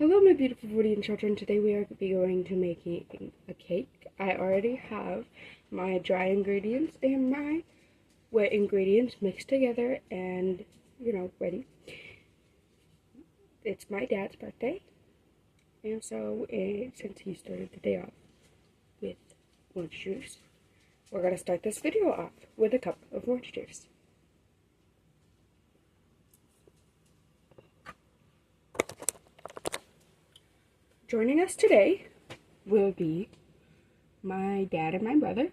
Hello my beautiful Woodian children. Today we are going to making a cake. I already have my dry ingredients and my wet ingredients mixed together and, ready. It's my dad's birthday, and so since he started the day off with orange juice, we're going to start this video off with a cup of orange juice. Joining us today will be my dad and my brother,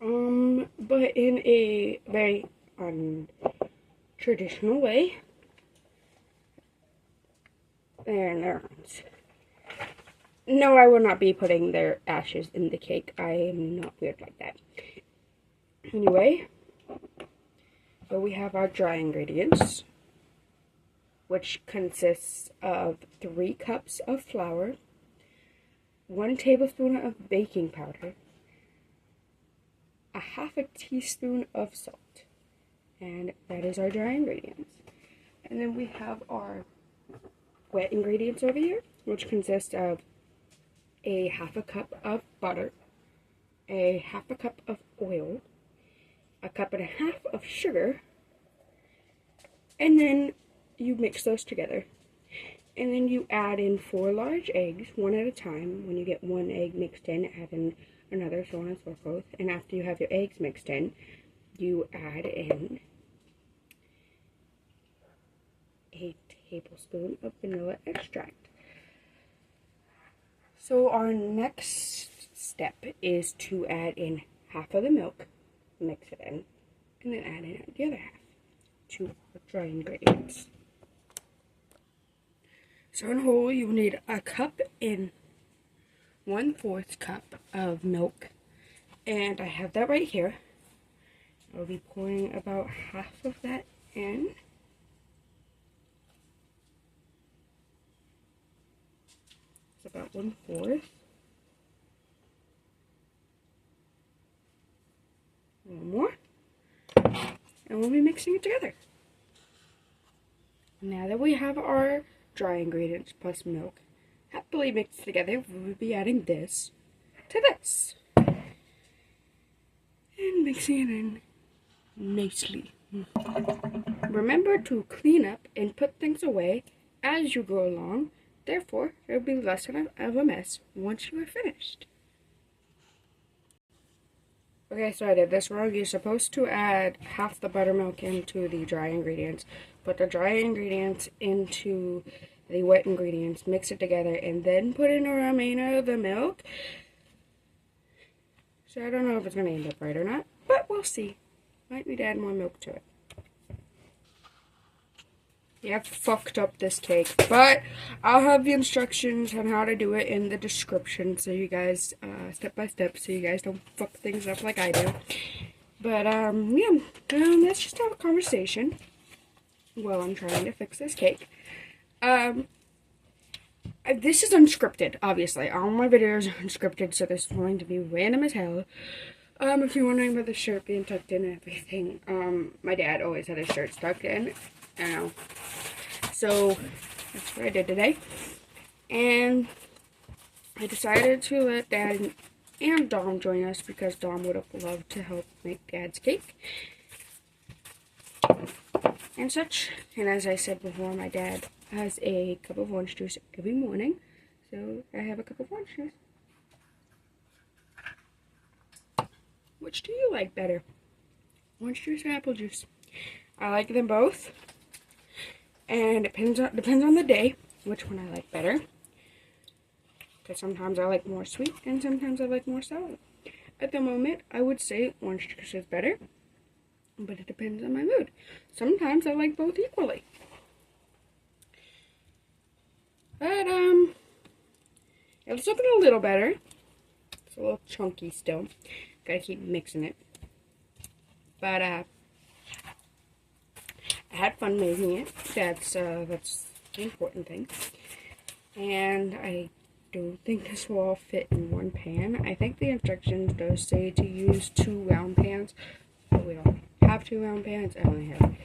but in a very untraditional way. No, I will not be putting their ashes in the cake. I am not weird like that. Anyway, so we have our dry ingredients, which consists of 3 cups of flour, 1 tablespoon of baking powder, a half a teaspoon of salt, and that is our dry ingredients. And then we have our wet ingredients over here, which consist of a half a cup of butter, a half a cup of oil, a cup and a half of sugar, and then you mix those together, and then you add in 4 large eggs, one at a time. When you get 1 egg mixed in, add in another, so on and so forth. And after you have your eggs mixed in, you add in a tablespoon of vanilla extract. So our next step is to add in half of the milk, mix it in, and then add in the other half to our dry ingredients. So in whole, you will need a cup and 1/4 cup of milk, and I have that right here. I'll be pouring about half of that in. It's about 1/4. One more, and we'll be mixing it together. Now that we have our dry ingredients plus milk happily mixed together, we will be adding this to this and mixing it in nicely. Remember to clean up and put things away as you go along, therefore it will be less of a mess once you are finished. Okay, so I did this wrong. You're supposed to add half the buttermilk into the dry ingredients, put the dry ingredients into the wet ingredients, mix it together, and then put in the remainder of the milk. So I don't know if it's going to end up right or not, but we'll see. Might need to add more milk to it. Yeah, I've fucked up this cake, but I'll have the instructions on how to do it in the description, so you guys, step by step, so you guys don't fuck things up like I do. But, yeah, let's just have a conversation while I'm trying to fix this cake. This is unscripted, obviously. All my videos are unscripted, so this is going to be random as hell. If you're wondering about the shirt being tucked in and everything, my dad always had his shirts tucked in. So that's what I did today, and I decided to let Dad and Dom join us because Dom would have loved to help make Dad's cake and such. And as I said before, my dad has a cup of orange juice every morning, so I have a cup of orange juice. Which do you like better, orange juice or apple juice? I like them both, and it depends on the day which one I like better, because sometimes I like more sweet and sometimes I like more sour. At the moment, I would say orange juice is better, but it depends on my mood. Sometimes I like both equally. But it's looking a little better. It's a little chunky still. Gotta keep mixing it. But I had fun making it. That's the important thing. And I don't think this will all fit in one pan. I think the instructions does say to use 2 round pans, but we don't have 2 round pans. I only have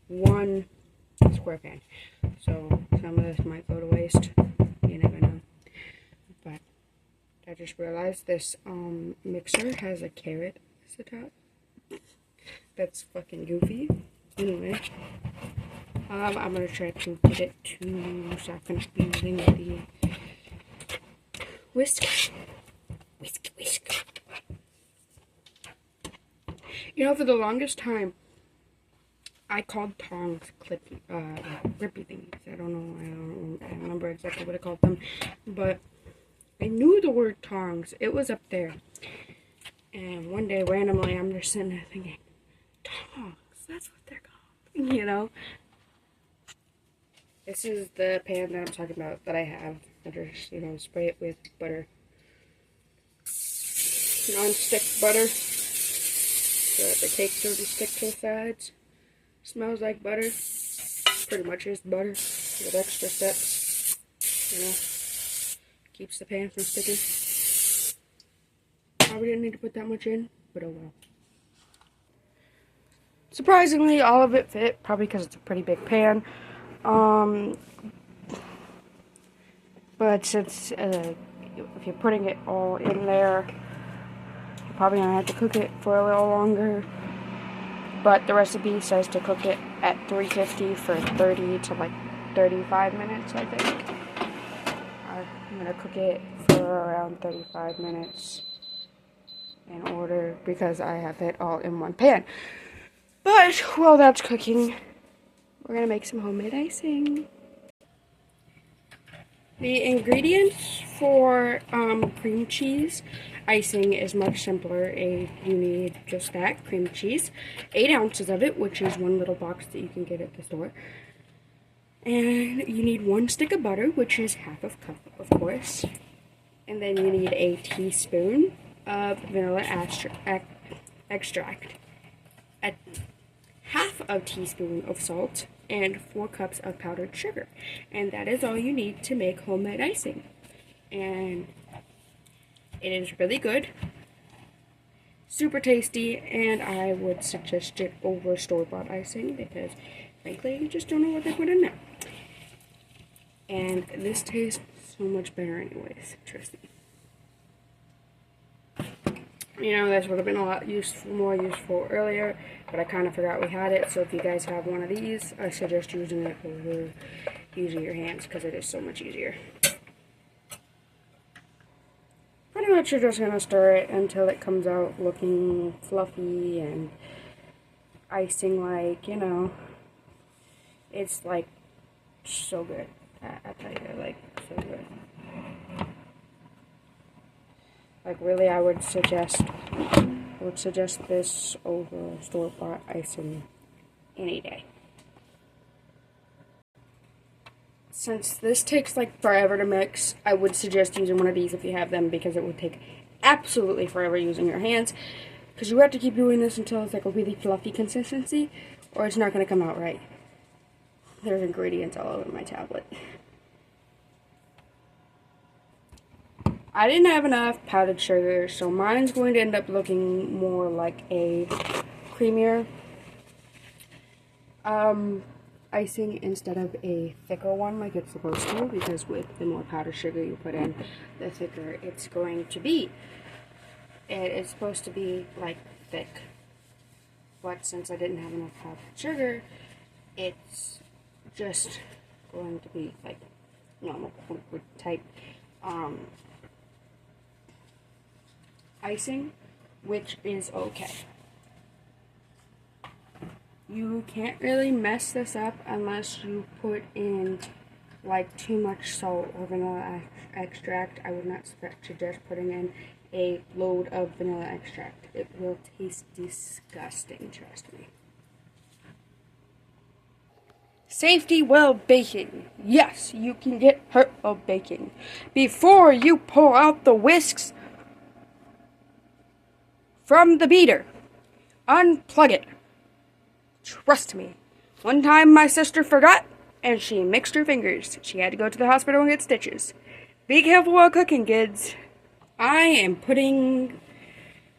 one. So square pan. So some of this might go to waste. You never know. But I just realized this mixer has a carrot as the top. That's fucking goofy. Anyway, I'm gonna try to get it to, so I'm gonna be using the whisk. Whisk. You know, for the longest time, I called tongs grippy things. I don't remember exactly what I called them, but I knew the word tongs. It was up there. And one day, randomly, I'm just sitting there thinking, tongs, that's what they're called, you know? This is the pan that I'm talking about that I have. I just, you know, spray it with butter. Non-stick butter, so that the cake doesn't stick to the sides. Smells like butter. Pretty much is butter with extra steps, you know. Keeps the pan from sticking. Probably didn't need to put that much in, but oh well. Surprisingly, all of it fit, probably because it's a pretty big pan. But since if you're putting it all in there, you're probably gonna have to cook it for a little longer. But the recipe says to cook it at 350 for 30 to like 35 minutes, I think. I'm gonna cook it for around 35 minutes in order, because I have it all in one pan. But while that's cooking, we're gonna make some homemade icing. The ingredients for cream cheese icing is much simpler. You need just that, cream cheese, 8 ounces of it, which is one little box that you can get at the store. And you need 1 stick of butter, which is half a cup, of course. And then you need a teaspoon of vanilla extract, a half a teaspoon of salt, and 4 cups of powdered sugar. And that is all you need to make homemade icing. And it is really good, super tasty, and I would suggest it over store-bought icing because, frankly, you just don't know what they put in there. And this tastes so much better anyways, trust me. You know, this would have been a lot more useful earlier, but I kind of forgot we had it. So if you guys have one of these, I suggest using it over using your hands because it is so much easier. Pretty much you're just going to stir it until it comes out looking fluffy and icing-like, you know. It's like so good. I tell you, like, so good. Like, really, I would suggest this over store-bought icing any day. Since this takes like forever to mix, I would suggest using one of these if you have them, because it would take absolutely forever using your hands. Because you have to keep doing this until it's like a really fluffy consistency, or it's not going to come out right. There's ingredients all over my tablet. I didn't have enough powdered sugar, so mine's going to end up looking more like a creamier icing instead of a thicker one like it's supposed to, because with the more powdered sugar you put in, the thicker it's going to be. It's supposed to be like thick, but since I didn't have enough powdered sugar, it's just going to be like normal liquid type icing, which is okay. You can't really mess this up unless you put in like too much salt or vanilla extract. I would not suggest putting in a load of vanilla extract. It will taste disgusting, trust me. Safety while baking. Yes, you can get hurt while baking. Before you pull out the whisks from the beater, unplug it. Trust me. One time my sister forgot, and she mixed her fingers. She had to go to the hospital and get stitches. Be careful while cooking, kids. I am putting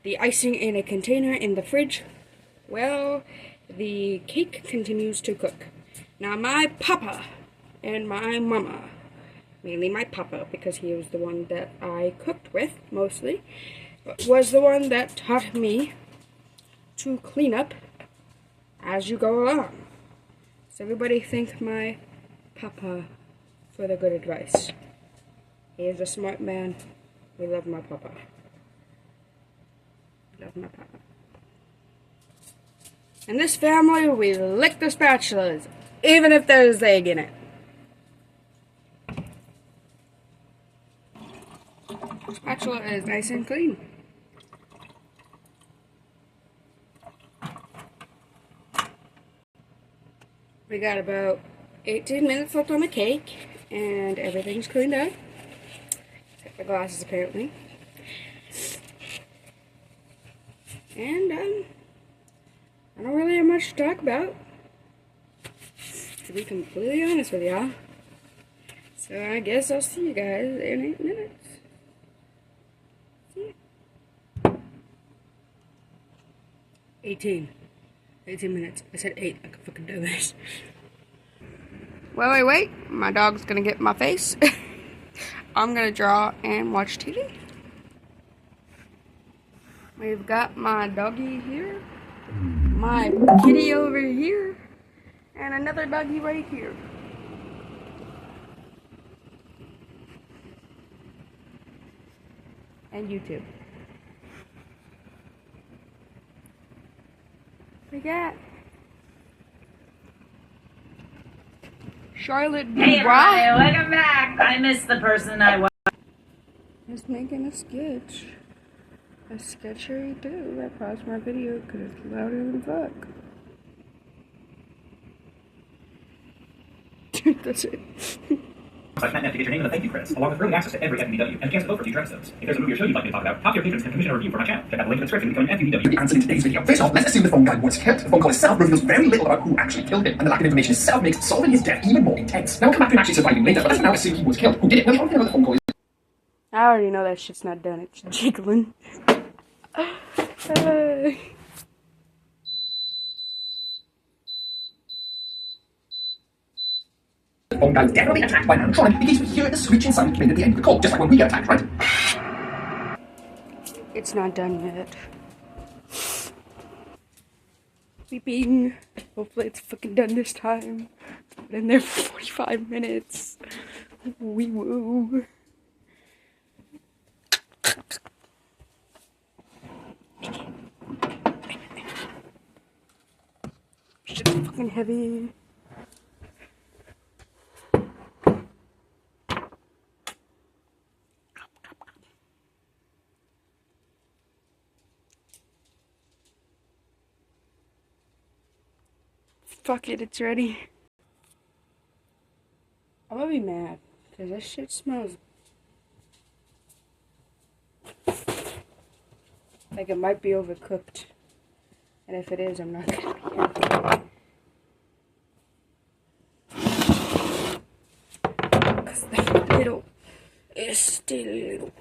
the icing in a container in the fridge while the cake continues to cook. Now my papa and my mama, mainly my papa because he was the one that I cooked with mostly, was the one that taught me to clean up as you go along. So everybody thank my papa for the good advice. He is a smart man. We love my papa. Love my papa. In this family, we lick the spatulas, even if there's egg in it. The spatula is nice and clean. We got about 18 minutes left on the cake, and everything's cleaned up. Except the glasses, apparently. And, I don't really have much to talk about, to be completely honest with y'all. So I guess I'll see you guys in 8 minutes. See ya. 18 minutes. I said 8. I can fucking do this. Wait. My dog's gonna get in my face. I'm gonna draw and watch TV. We've got my doggy here, my kitty over here, and another doggy right here. And YouTube. We got Charlotte. Hey everybody, welcome back. I missed the person I was. Just making a sketch. A sketchery too. I paused my video because it's louder than fuck. That's it. By Matt to get your name in the thank you credits, along with early access to every FMVW, and a chance to vote for future episodes. If there's a movie or show you'd like me to talk about, top-tier patrons can commission a review for my channel. Check out the link in the description to become an FMVW. The answer in today's video. First off, let's assume the phone guy was killed. The phone call itself reveals very little about who actually killed him, and the lack of information itself makes solving his death even more intense. Now we'll come back to him actually surviving later, but let's now assume he was killed. Who did it? Well, the only thing about the phone call is... I already know that shit's not done. It's jiggling. The phone guy was definitely attacked by an animatronic because we hear the screeching sound made at the end of the call, just like when we get attacked, right? It's not done yet. Beeping. Hopefully it's fucking done this time. Been in there for 45 minutes. Wee woo. Shit's fucking heavy. Fuck it, it's ready. I'm gonna be mad, because this shit smells like it might be overcooked. And if it is, I'm not gonna be happy. Because the little is still little.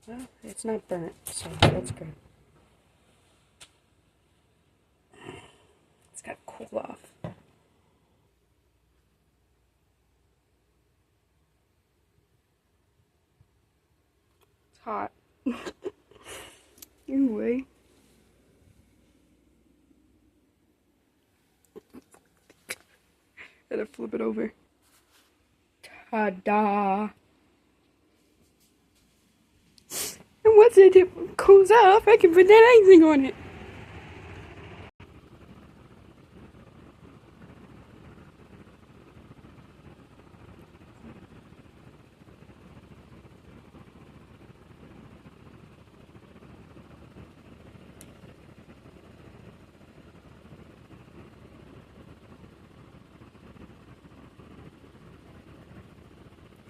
Well, it's not burnt, so that's good. It's got to cool off. It's hot. Anyway. Gotta flip it over. Ta-da! And once it cools off, I can put that icing on it.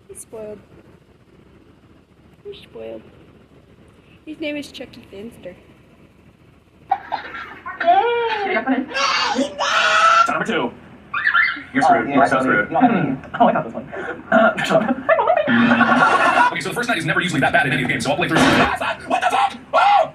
He's spoiled. He's spoiled. His name is Chucky Finster. Number 2. You're screwed. You're so screwed. Oh, I got this one. Okay, so the first night is never usually that bad in any of the games, so I'll play through. What the fuck? Oh!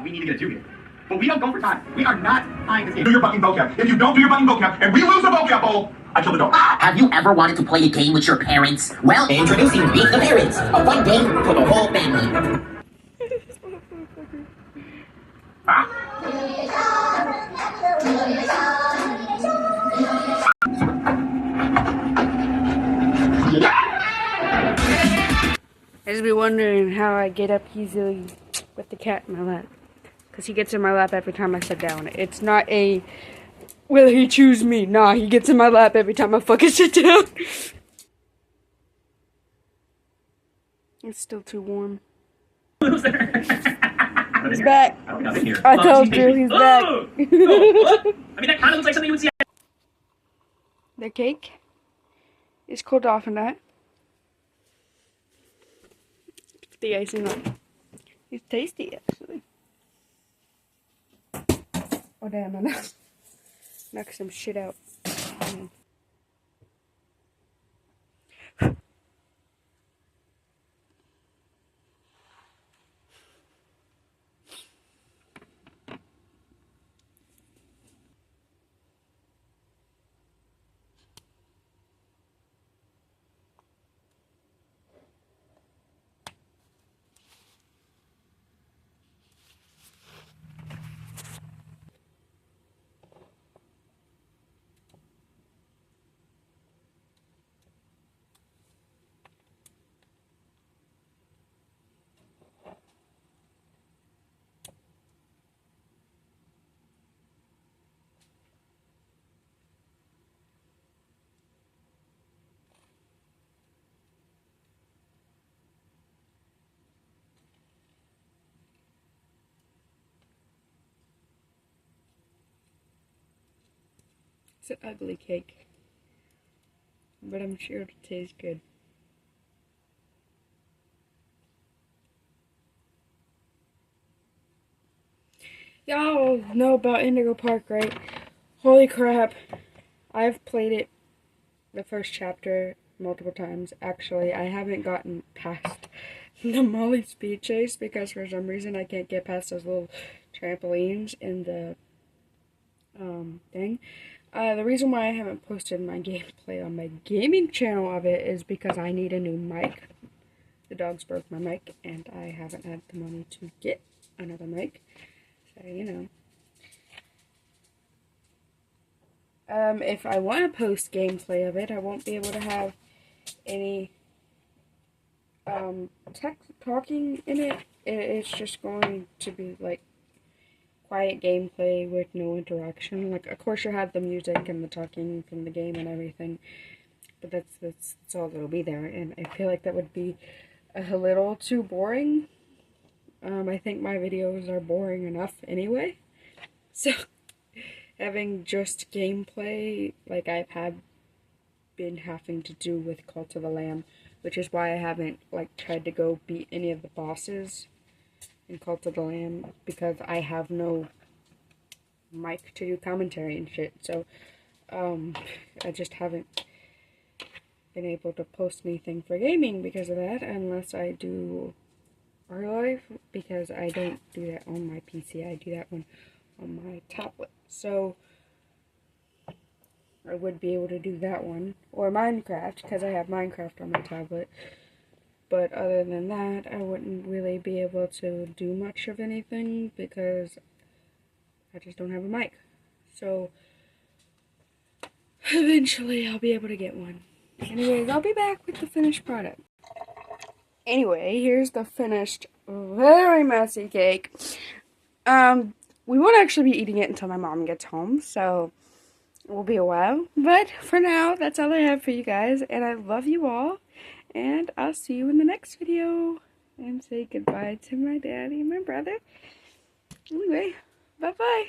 We need to get a 2 here. But we don't go for time. We are not playing this game. Do your fucking vocab. If you don't do your fucking vocab, and we lose the vocab bowl, I kill the dog. Have you ever wanted to play a game with your parents? Well, introducing Beat the Parents, a fun game for the whole family. I just be wondering how I get up easily with the cat in my lap. Because he gets in my lap every time I sit down. It's not a, will he choose me? Nah, he gets in my lap every time I fucking sit down. It's still too warm. He's back. I told you, he's back. I mean, that kind of looks like something you would see. The cake is cooled off in that. The icing on. It's tasty, actually. Oh damn, I knocked some shit out. It's an ugly cake, but I'm sure it'll taste good. Y'all know about Indigo Park, right? Holy crap. I've played it, the first chapter, multiple times. Actually, I haven't gotten past the Molly speed chase because for some reason I can't get past those little trampolines in the thing. The reason why I haven't posted my gameplay on my gaming channel of it is because I need a new mic. The dogs broke my mic, and I haven't had the money to get another mic. So, you know. If I want to post gameplay of it, I won't be able to have any talking in it. It's just going to be like quiet gameplay with no interaction. Like, of course, you have the music and the talking from the game and everything, but that's all that'll be there. And I feel like that would be a little too boring. I think my videos are boring enough anyway. So having just gameplay like I've been having to do with Cult of the Lamb, which is why I haven't like tried to go beat any of the bosses in Cult of the Lamb, because I have no mic to do commentary and shit. So I just haven't been able to post anything for gaming because of that, unless I do our life, because I don't do that on my PC. I do that one on my tablet. So I would be able to do that one, or Minecraft, because I have Minecraft on my tablet. But other than that, I wouldn't really be able to do much of anything because I just don't have a mic. So eventually I'll be able to get one. Anyways, I'll be back with the finished product. Anyway, here's the finished, very messy cake. We won't actually be eating it until my mom gets home, so it will be a while. But for now, that's all I have for you guys, and I love you all, and I'll see you in the next video. And say goodbye to my daddy and my brother. Anyway, bye-bye.